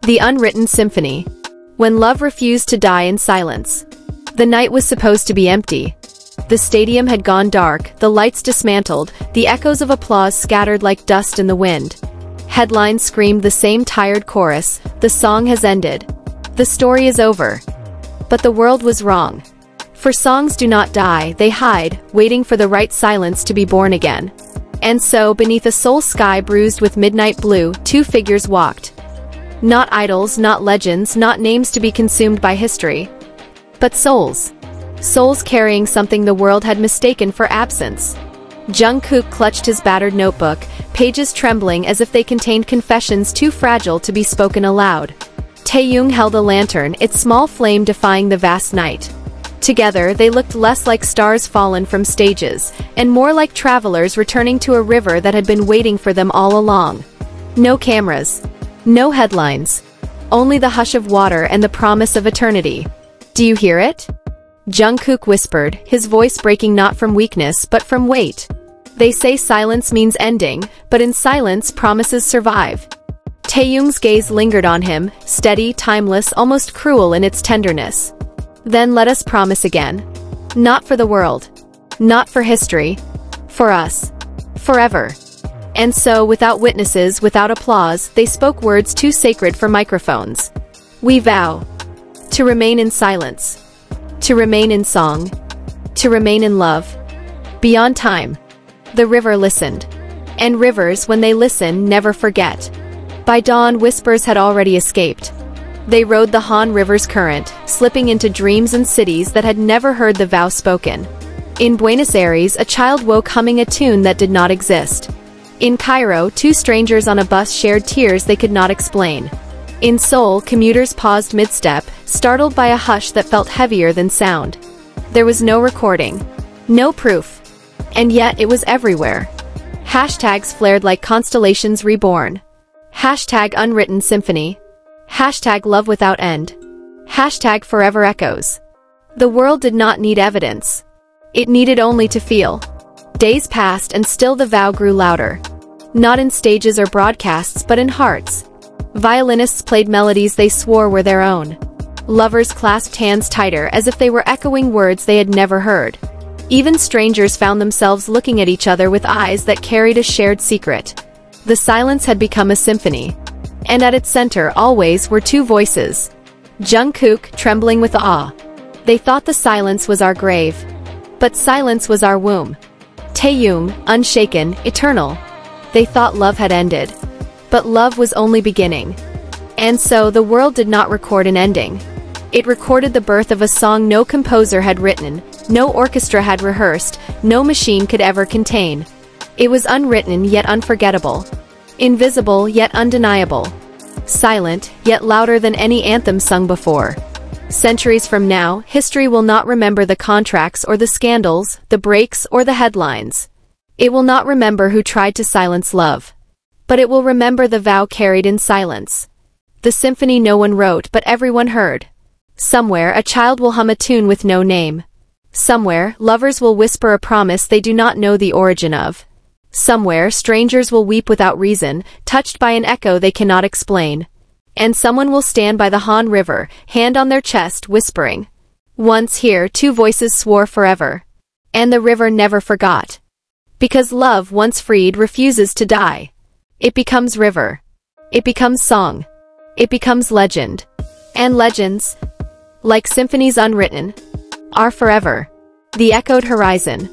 The Unwritten Symphony. When love refused to die in silence. The night was supposed to be empty. The stadium had gone dark, the lights dismantled, the echoes of applause scattered like dust in the wind. Headlines screamed the same tired chorus, "The song has ended. The story is over." But the world was wrong. For songs do not die, they hide, waiting for the right silence to be born again. And so, beneath a Seoul sky bruised with midnight blue, two figures walked. Not idols, not legends, not names to be consumed by history. But souls. Souls carrying something the world had mistaken for absence. Jungkook clutched his battered notebook, pages trembling as if they contained confessions too fragile to be spoken aloud. Taehyung held a lantern, its small flame defying the vast night. Together, they looked less like stars fallen from stages, and more like travelers returning to a river that had been waiting for them all along. No cameras. No headlines. Only the hush of water and the promise of eternity. "Do you hear it?" Jungkook whispered, his voice breaking not from weakness but from weight. "They say silence means ending, but in silence promises survive." Taehyung's gaze lingered on him, steady, timeless, almost cruel in its tenderness. "Then let us promise again. Not for the world. Not for history. For us. Forever." And so, without witnesses, without applause, they spoke words too sacred for microphones. "We vow. To remain in silence. To remain in song. To remain in love. Beyond time." The river listened. And rivers, when they listen, never forget. By dawn, whispers had already escaped. They rode the Han River's current, slipping into dreams and cities that had never heard the vow spoken. In Buenos Aires, a child woke humming a tune that did not exist. In Cairo, two strangers on a bus shared tears they could not explain. In Seoul, commuters paused mid-step, startled by a hush that felt heavier than sound. There was no recording. No proof. And yet it was everywhere. Hashtags flared like constellations reborn. Hashtag Unwritten Symphony. Hashtag Love Without End. Hashtag Forever Echoes. The world did not need evidence. It needed only to feel. Days passed and still the vow grew louder. Not in stages or broadcasts but in hearts. Violinists played melodies they swore were their own. Lovers clasped hands tighter as if they were echoing words they had never heard. Even strangers found themselves looking at each other with eyes that carried a shared secret. The silence had become a symphony. And at its center always were two voices. Jungkook, trembling with awe. They thought the silence was our grave. But silence was our womb. Taehyung, unshaken, eternal. They thought love had ended. But love was only beginning. And so the world did not record an ending. It recorded the birth of a song no composer had written, no orchestra had rehearsed, no machine could ever contain. It was unwritten yet unforgettable. Invisible yet undeniable. Silent, yet louder than any anthem sung before. Centuries from now, history will not remember the contracts or the scandals, the breaks or the headlines. It will not remember who tried to silence love. But it will remember the vow carried in silence. The symphony no one wrote but everyone heard. Somewhere a child will hum a tune with no name. Somewhere, lovers will whisper a promise they do not know the origin of. Somewhere, strangers will weep without reason, touched by an echo they cannot explain. And someone will stand by the Han River, hand on their chest, whispering. Once here, two voices swore forever. And the river never forgot. Because love, once freed, refuses to die. It becomes river. It becomes song. It becomes legend. And legends, like symphonies unwritten, are forever. The echoed horizon.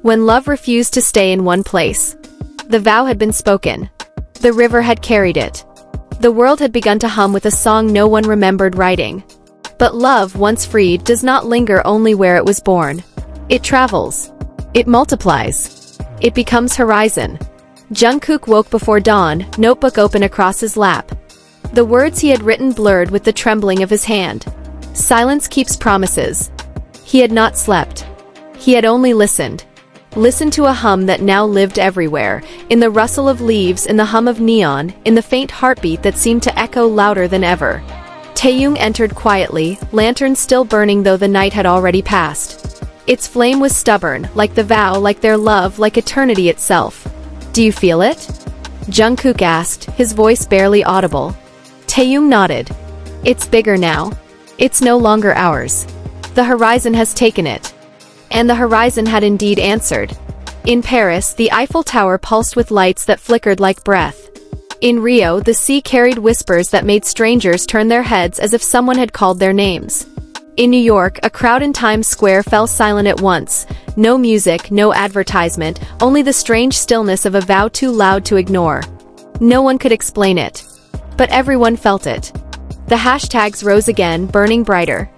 When love refused to stay in one place. The vow had been spoken. The river had carried it. The world had begun to hum with a song no one remembered writing. But love, once freed, does not linger only where it was born. It travels. It multiplies. It becomes horizon. Jungkook woke before dawn, notebook open across his lap. The words he had written blurred with the trembling of his hand. Silence keeps promises. He had not slept. He had only listened. Listened to a hum that now lived everywhere, in the rustle of leaves, in the hum of neon, in the faint heartbeat that seemed to echo louder than ever. Taehyung entered quietly, lantern still burning though the night had already passed. Its flame was stubborn, like the vow, like their love, like eternity itself. "Do you feel it?" Jungkook asked, his voice barely audible. Taehyung nodded. It's bigger now. It's no longer ours. The horizon has taken it. And the horizon had indeed answered. In Paris, the Eiffel Tower pulsed with lights that flickered like breath. In Rio, the sea carried whispers that made strangers turn their heads as if someone had called their names. In New York, a crowd in Times Square fell silent at once. No music, no advertisement, only the strange stillness of a vow too loud to ignore. No one could explain it. But everyone felt it. The hashtags rose again, burning brighter.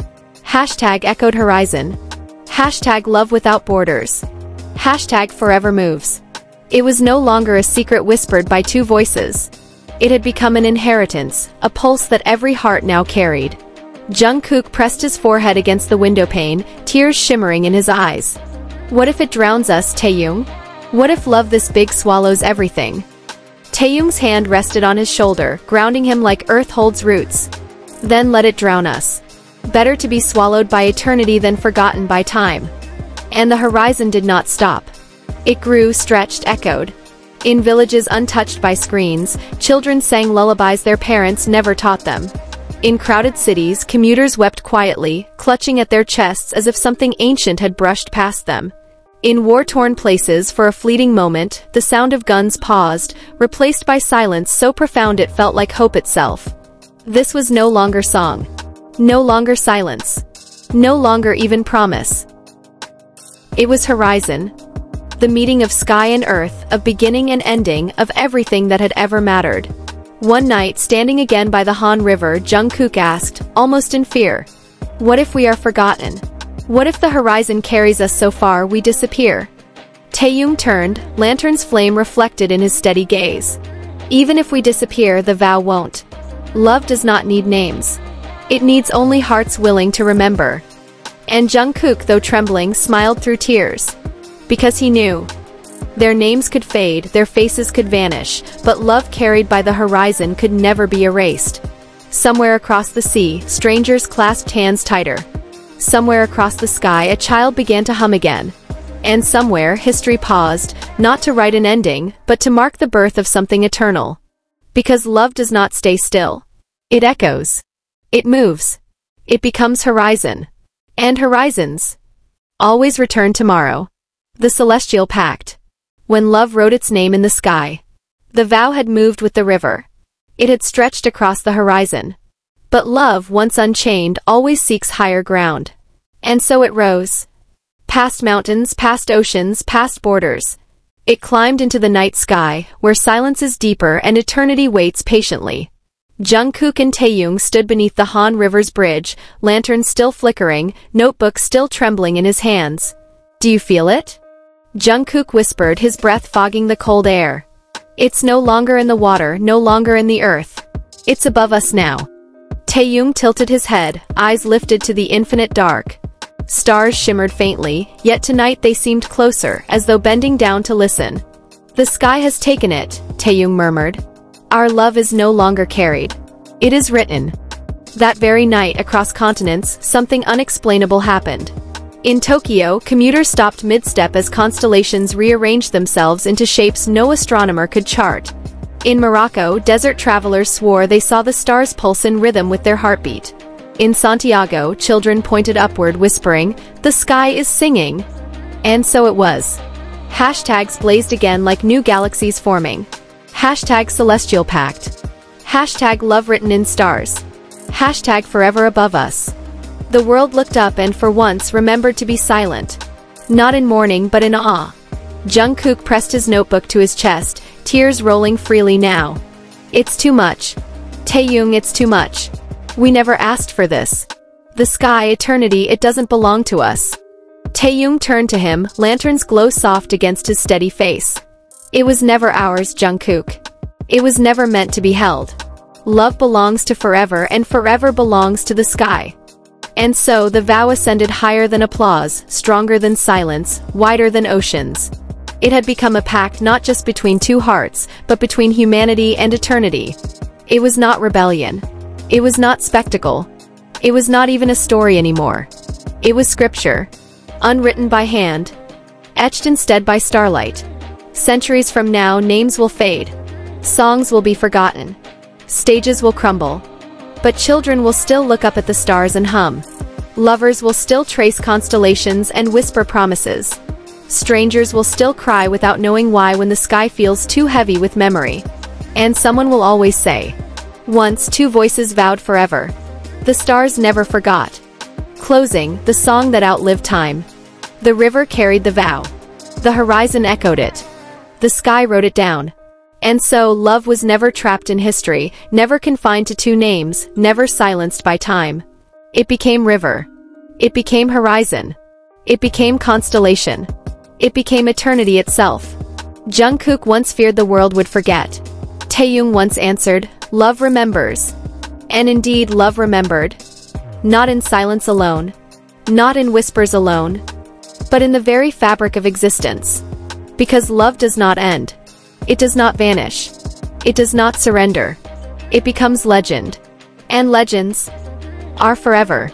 Hashtag echoed horizon. Hashtag love without borders. Hashtag forever moves. It was no longer a secret whispered by two voices. It had become an inheritance, a pulse that every heart now carried. Jungkook pressed his forehead against the windowpane, tears shimmering in his eyes. What if it drowns us, Taehyung? What if love this big swallows everything? Taehyung's hand rested on his shoulder, grounding him like earth holds roots. Then let it drown us. Better to be swallowed by eternity than forgotten by time. And the horizon did not stop. It grew, stretched, echoed. In villages untouched by screens, children sang lullabies their parents never taught them. In crowded cities, commuters wept quietly, clutching at their chests as if something ancient had brushed past them. In war-torn places, for a fleeting moment, the sound of guns paused, replaced by silence so profound it felt like hope itself. This was no longer song. No longer silence. No longer even promise. It was horizon. The meeting of sky and earth, of beginning and ending, of everything that had ever mattered. One night, standing again by the Han River, Jungkook asked, almost in fear, "What if we are forgotten? What if the horizon carries us so far we disappear?" Taehyung turned, lantern's flame reflected in his steady gaze. "Even if we disappear, the vow won't. Love does not need names. It needs only hearts willing to remember." And Jungkook, though trembling, smiled through tears. Because he knew. Their names could fade, their faces could vanish, but love carried by the horizon could never be erased. Somewhere across the sea, strangers clasped hands tighter. Somewhere across the sky, a child began to hum again. And somewhere, history paused, not to write an ending, but to mark the birth of something eternal. Because love does not stay still. It echoes. It moves. It becomes horizon. And horizons always return tomorrow. The celestial pact. When love wrote its name in the sky. The vow had moved with the river. It had stretched across the horizon. But love, once unchained, always seeks higher ground. And so it rose. Past mountains, past oceans, past borders. It climbed into the night sky, where silence is deeper and eternity waits patiently. Jungkook and Taehyung stood beneath the Han River's bridge, lantern still flickering, notebook still trembling in his hands. "Do you feel it?" Jungkook whispered, his breath fogging the cold air. "It's no longer in the water, no longer in the earth. It's above us now." Taehyung tilted his head, eyes lifted to the infinite dark. Stars shimmered faintly, yet tonight they seemed closer, as though bending down to listen. "The sky has taken it," Taehyung murmured. "Our love is no longer carried. It is written." That very night, across continents, something unexplainable happened. In Tokyo, commuters stopped mid-step as constellations rearranged themselves into shapes no astronomer could chart. In Morocco, desert travelers swore they saw the stars pulse in rhythm with their heartbeat. In Santiago, children pointed upward whispering, "The sky is singing." And so it was. Hashtags blazed again like new galaxies forming. Hashtag celestial pact. Hashtag love written in stars. Hashtag forever above us. The world looked up and for once remembered to be silent. Not in mourning but in awe. Jungkook pressed his notebook to his chest, tears rolling freely now. "It's too much. Taehyung, it's too much. We never asked for this. The sky, eternity, it doesn't belong to us." Taehyung turned to him, lanterns glow soft against his steady face. "It was never ours, Jungkook. It was never meant to be held. Love belongs to forever and forever belongs to the sky." And so the vow ascended higher than applause, stronger than silence, wider than oceans. It had become a pact not just between two hearts, but between humanity and eternity. It was not rebellion. It was not spectacle. It was not even a story anymore. It was scripture. Unwritten by hand. Etched instead by starlight. Centuries from now, names will fade. Songs will be forgotten. Stages will crumble. But children will still look up at the stars and hum. Lovers will still trace constellations and whisper promises. Strangers will still cry without knowing why when the sky feels too heavy with memory. And someone will always say, once two voices vowed forever. The stars never forgot. Closing, the song that outlived time. The river carried the vow. The horizon echoed it. The sky wrote it down. And so, love was never trapped in history, never confined to two names, never silenced by time. It became river. It became horizon. It became constellation. It became eternity itself. Jungkook once feared the world would forget. Taehyung once answered, love remembers. And indeed, love remembered. Not in silence alone. Not in whispers alone. But in the very fabric of existence. Because love does not end. It does not vanish. It does not surrender. It becomes legend. And legends are forever.